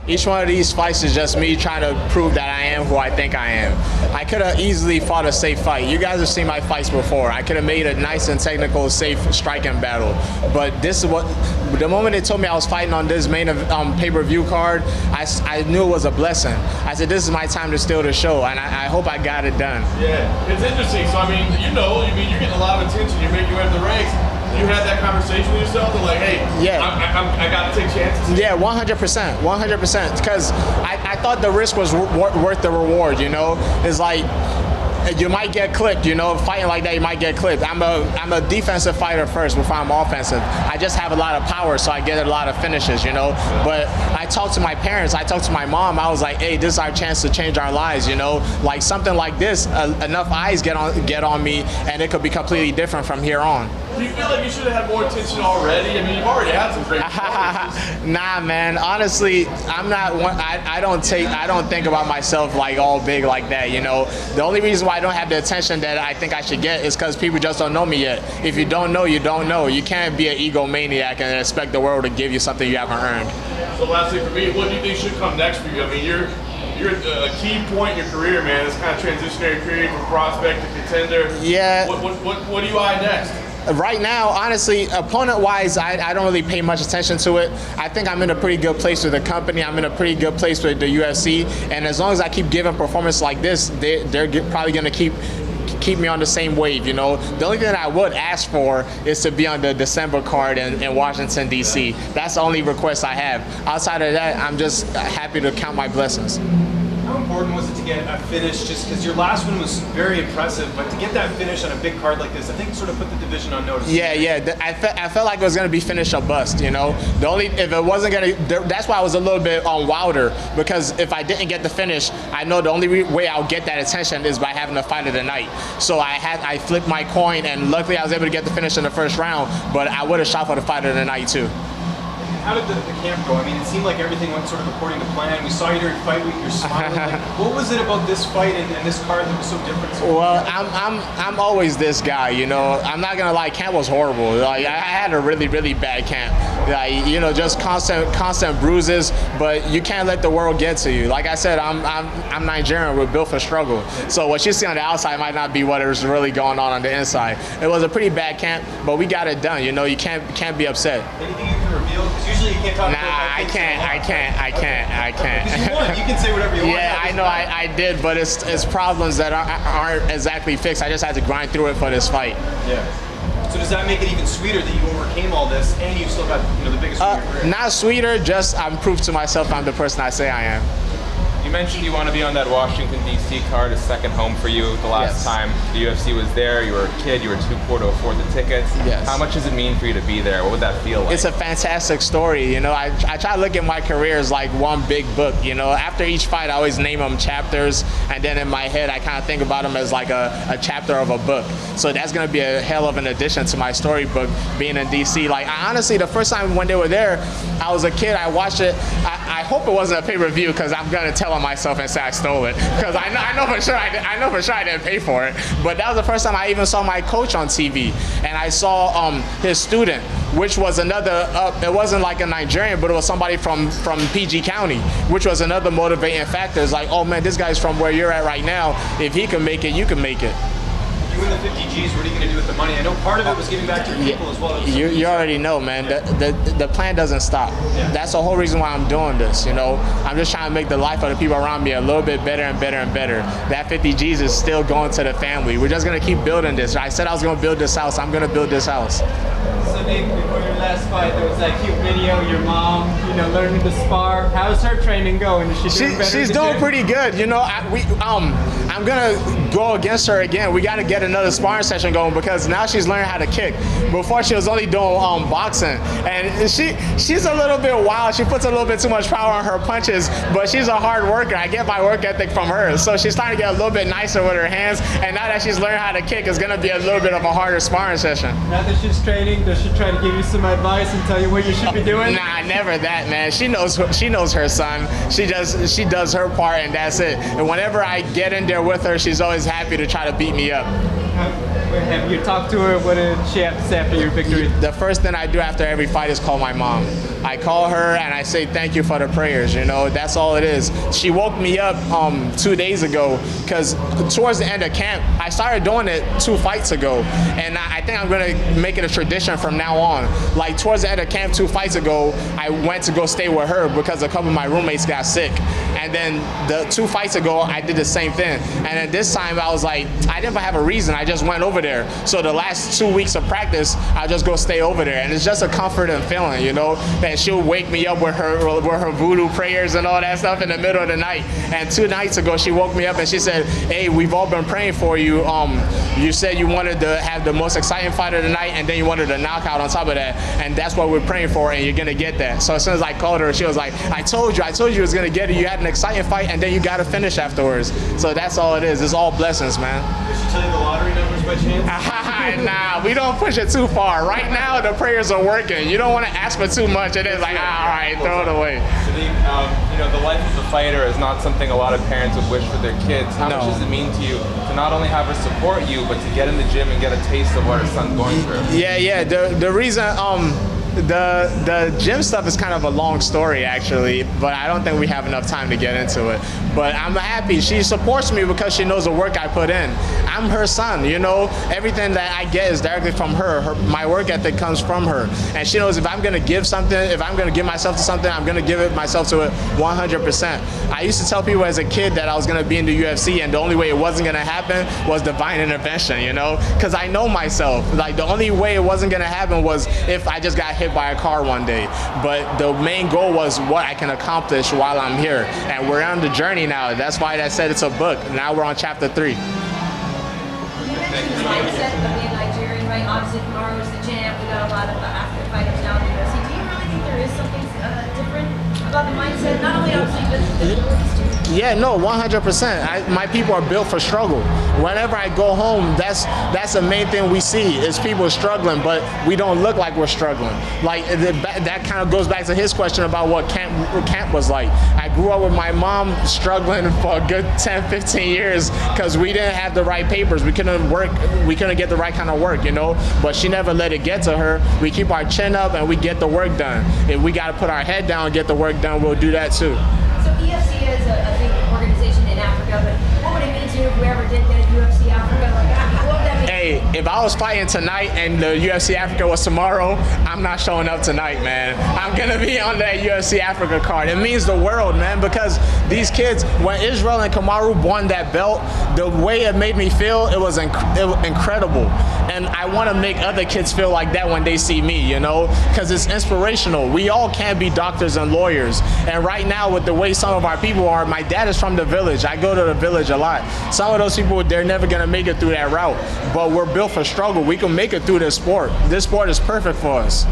Each one of these fights is just me trying to prove that I am who I think I am. I could have easily fought a safe fight. You guys have seen my fights before. I could have made a nice and technical, safe striking battle. But this is what, the moment they told me I was fighting on this main pay-per-view card, I knew it was a blessing. I said, this is my time to steal the show, and I hope I got it done. Yeah, it's interesting. So, I mean, you're getting a lot of attention. You're making your way up the ranks. You had that conversation with yourself and like, hey, yeah, I got to take chances? Yeah, 100%, because I thought the risk was worth the reward, It's like, you might get clipped, fighting like that, you might get clipped. I'm a defensive fighter first before I'm offensive. I just have a lot of power, so I get a lot of finishes, But I talked to my parents, I talked to my mom, I was like, hey, this is our chance to change our lives, Like something like this, enough eyes get on me, and it could be completely different from here on. Do you feel like you should have had more attention already? I mean, you've already had some great performances. Nah, man. Honestly, I'm not one. I don't think about myself like all big like that. The only reason why I don't have the attention that I think I should get is because people just don't know me yet. If you don't know, you don't know. You can't be an egomaniac and expect the world to give you something you haven't earned. So lastly, for me, what do you think should come next for you? I mean, you're at a key point in your career, man. This kind of transitionary period from prospect to contender. Yeah. What do you eye next? Right now, honestly, opponent-wise, I don't really pay much attention to it. I think I'm in a pretty good place with the company. I'm in a pretty good place with the UFC. And as long as I keep giving performance like this, they're probably going to keep me on the same wave, The only thing that I would ask for is to be on the December card in Washington, D.C. That's the only request I have. Outside of that, I'm just happy to count my blessings. How important was it to get a finish, just because your last one was very impressive, but to get that finish on a big card like this, I think sort of put the division on notice. Yeah. I felt like it was going to be finish or bust, if it wasn't going to, that's why I was a little bit on Wilder, because if I didn't get the finish, I know the only way I'll get that attention is by having a fight of the night. So I flipped my coin, and luckily I was able to get the finish in the first round, but I would have shot for the fight of the night too. How did the camp go? I mean, it seemed like everything went sort of according to plan. We saw you during fight week. You're smiling. What was it about this fight and this card that was so different? Well, I'm always this guy. I'm not gonna lie. Camp was horrible. Like I had a really bad camp. Like just constant bruises. But you can't let the world get to you. Like I said, I'm Nigerian. We're built for struggle. So what you see on the outside might not be what is really going on the inside. It was a pretty bad camp, but we got it done. You can't be upset. Anything you can reveal? Because usually you can't talk about I can't. You want. You can say whatever you want. Yeah, I know I did, but it's problems that aren't exactly fixed. I just had to grind through it for this fight. Yeah. So does that make it even sweeter that you overcame all this and you still got the biggest win of your career? Not sweeter, just I'm proof to myself I'm the person I say I am. You mentioned you want to be on that Washington, D.C. card, a second home for you. The last time the UFC was there, you were a kid, you were too poor to afford the tickets. Yes. How much does it mean for you to be there? What would that feel like? It's a fantastic story. I try to look at my career as like one big book. After each fight, I always name them chapters, and then in my head, I kind of think about them as like a chapter of a book. So that's going to be a hell of an addition to my storybook, being in D.C. Like, honestly, the first time when they were there, I was a kid, I watched it. I hope it wasn't a pay-per-view, because I'm going to tell on myself and say I stole it, because I know for sure I didn't pay for it. But that was the first time I even saw my coach on TV, and I saw his student, which was another. It wasn't like a Nigerian, but it was somebody from PG County, which was another motivating factor. It's like, oh man, this guy's from where you're at right now. If he can make it, you can make it. You win the 50 G's, what are you going to do with the money? I know part of it was giving back to your people as well. You already know, man. The plan doesn't stop. Yeah. That's the whole reason why I'm doing this, I'm just trying to make the life of the people around me a little bit better and better and better. That 50 G's is still going to the family. We're just going to keep building this. I said I was going to build this house. I'm going to build this house. Sodiq, before your last fight, there was that cute video, your mom, learning to spar. How's her training going? Is she doing better? She's doing pretty good. I'm gonna go against her again. We got to get another sparring session going, because now she's learning how to kick. Before, she was only doing boxing, and she's a little bit wild. She puts a little bit too much power on her punches, but she's a hard worker. I get my work ethic from her, so she's starting to get a little bit nicer with her hands. And now that she's learning how to kick, it's gonna be a little bit of a harder sparring session. Now that she's training, does she try to give you some advice and tell you what you should be doing? Nah, never that, man. She knows her son. She does her part, and that's it. And whenever I get in there with her, she's always happy to try to beat me up. What Have you talked to her? What did she have to say after your victory? The first thing I do after every fight is call my mom. I call her and I say thank you for the prayers, you know, that's all it is. She woke me up 2 days ago because towards the end of camp, I started doing it 2 fights ago, and I think I'm gonna make it a tradition from now on. Like towards the end of camp 2 fights ago, I went to go stay with her because a couple of my roommates got sick. And then the 2 fights ago, I did the same thing. And then this time I was like, I didn't have a reason, I just went over there. So the last 2 weeks of practice, I just go stay over there. And it's just a comforting feeling, you know, that she'll wake me up with her voodoo prayers and all that stuff in the middle of the night. And 2 nights ago, she woke me up and she said, hey, we've all been praying for you. You said you wanted to have the most exciting fight of the night, and then you wanted a knockout on top of that. And that's what we're praying for, and you're gonna get that. So as soon as I called her, she was like, I told you you was gonna get it. You had an exciting fight, and then you gotta finish afterwards. So that's all it is. It's all blessings, man. Did she tell you the lottery numbers by chance? Nah, we don't push it too far. Right now, the prayers are working. You don't want to ask for too much, and it's like, all right, throw it away. Sodiq, you know, the life of a fighter is not something a lot of parents would wish for their kids. How much does it mean to you to not only have her support you, but to get in the gym and get a taste of what her son's going through? Yeah. The reason the gym stuff is kind of a long story actually, but I don't think we have enough time to get into it. But I'm happy. She supports me because she knows the work I put in. I'm her son, you know. Everything that I get is directly from her. My work ethic comes from her. And she knows if I'm gonna give something, if I'm gonna give myself to something, I'm gonna give myself to it 100%. I used to tell people as a kid that I was gonna be in the UFC, and the only way it wasn't gonna happen was divine intervention, you know? Because I know myself. Like, the only way it wasn't gonna happen was if I just got hit by a car one day. But the main goal was what I can accomplish while I'm here. And we're on the journey now. That's why I said it's a book. Now we're on chapter 3. You mentioned the mindset of being Nigerian, right? Obviously, tomorrow is the champ. We got a lot of African fighters down in the UFC. Do you really think there is something different about the mindset? Not only obviously, but the abilities too. Yeah, no, 100%. My people are built for struggle. Whenever I go home, that's the main thing we see is people struggling, but we don't look like we're struggling. Like that kind of goes back to his question about what camp was like. I grew up with my mom struggling for a good 10, 15 years because we didn't have the right papers. We couldn't work. We couldn't get the right kind of work, you know. But she never let it get to her. We keep our chin up and we get the work done. If we got to put our head down and get the work done, we'll do that too. So EFC is a big organization in Africa, but what would it mean to you if we ever did get a UFC Africa? Like, what would that mean? Hey, if I was fighting tonight and the UFC Africa was tomorrow, I'm not showing up tonight, man. I'm gonna be on that UFC Africa card. It means the world, man, because these kids, when Israel and Kamaru won that belt, the way it made me feel, it was incredible. And I want to make other kids feel like that when they see me, you know, because it's inspirational. We all can't be doctors and lawyers. And right now, with the way some of our people are, my dad is from the village. I go to the village a lot. Some of those people, they're never going to make it through that route. But we're built for struggle. We can make it through this sport. This sport is perfect for us.